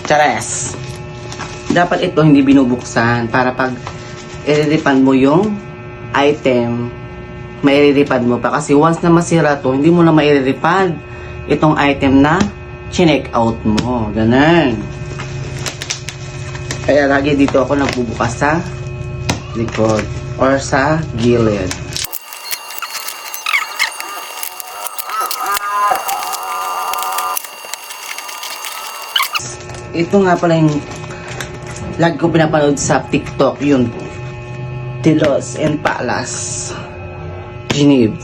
Chares! Dapat ito hindi binubuksan para pag i-refund mo yung item, mai-refund mo pa. Kasi once na masira to, hindi mo na mai-refund itong item na chinek out mo. Ganun. Kaya lagi dito ako nagbubukas sa likod or sa gilid. Ito nga pala yung lagi ko pinapanood sa TikTok, yun. Tilos and Palace. Geneve.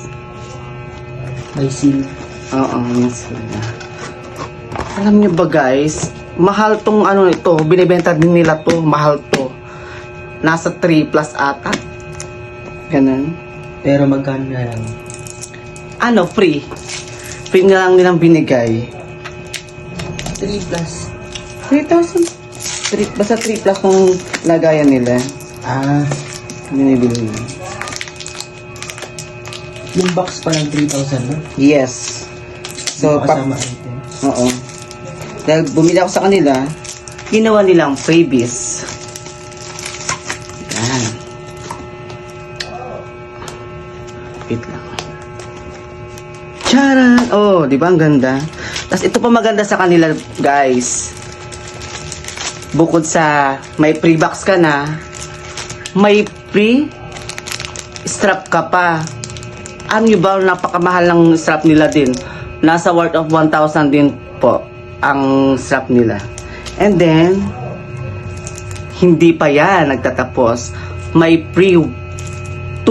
May seal. Oo, yes. Alam niyo ba guys, mahal tong ano ito, binibenta din nila to, mahal to. Nasa 3 plus ata. Ganun. Pero magkano na lang? Ano, free. Free na lang nilang binigay. 3 plus. 3,000. Basta 3 plus kung lagayan nila. Ah, Binibili nila. yung box pa lang 3,000 na? Yes. So, Yung kasama item. oo. Dahil bumili ako sa kanila, ginawa nilang freebies. Yan. Wait lang. Charan! Oh, di ba ang ganda? Tapos ito pa maganda sa kanila, guys. Bukod sa may free box ka na, may free strap ka pa. Alam nyo ba, napakamahal ng strap nila din. Nasa worth of 1,000 din po ang strap nila. And then, hindi pa yan nagtatapos. May free 2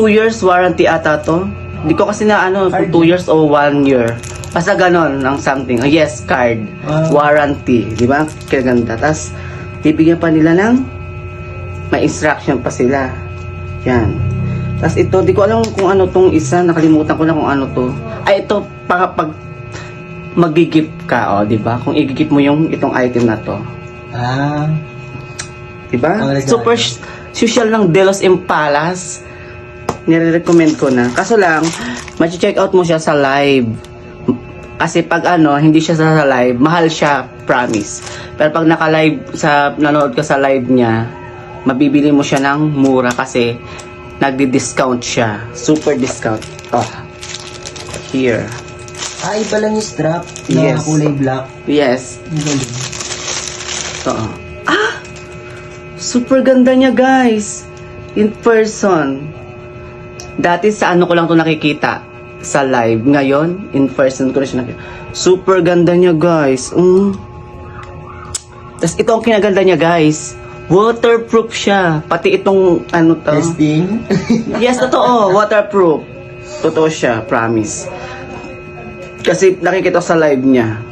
years warranty ata to. Hindi ko kasi na ano, 2 years o 1 year. Basta ganon ng something. Oh, yes, card. Warranty. Di ba? Kaya ganda. Tapos, bibigyan pa nila ng may instruction pa sila. Yan. Tapos ito, di ko alam kung ano tong isa. Nakalimutan ko na kung ano to. Ay, ito, pag mag-gift ka, oh, di ba? Kung i-gift mo yung itong item na to. Ah. Di ba? Super social ng Delos Impalas. Nire-recommend ko na. Kaso lang, ma-check out mo siya sa live. Kasi pag ano, hindi siya sa live, mahal siya, promise. Pero pag naka-live, nanood ka sa live niya, mabibili mo siya ng mura kasi nagdi-discount siya. Super discount. Oh. Here. Ah, iba lang yung strap Yes. na kulay black. Yes. Ang galing. Ito. Ah! Super ganda niya, guys. In person. Dati sa ano ko lang to nakikita. Sa live. Ngayon, in person ko na siya nakikita. Super ganda niya, guys. Tapos ito ang kinaganda niya, guys. Waterproof siya. Pati itong ano to. Testing. Yes, totoo. Waterproof. Totoo siya. Promise. Kasi nakikita ko sa live niya.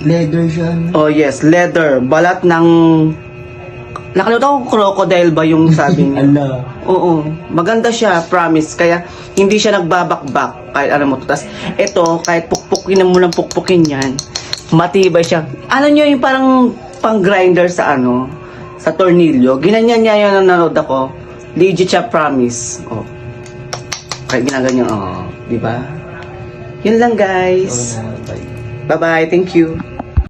Leather siya. Oh yes, leather. Balat ng... Nakalimutan ko crocodile ba yung sabi niya? Ala. Oo. Maganda siya, promise. Kaya hindi siya nagbabakbak kahit ano mo to. Tapos ito, kahit pukpukin mo lang pukpukin yan, matibay siya. Ano nyo yung parang pang grinder sa ano, sa tornilyo. Ginanyan niya yung nanonood ako. Legit siya, promise. Oh. Kahit ginaganyan, oh. Diba? Yun lang guys. Oh, bye. Bye-bye. Thank you.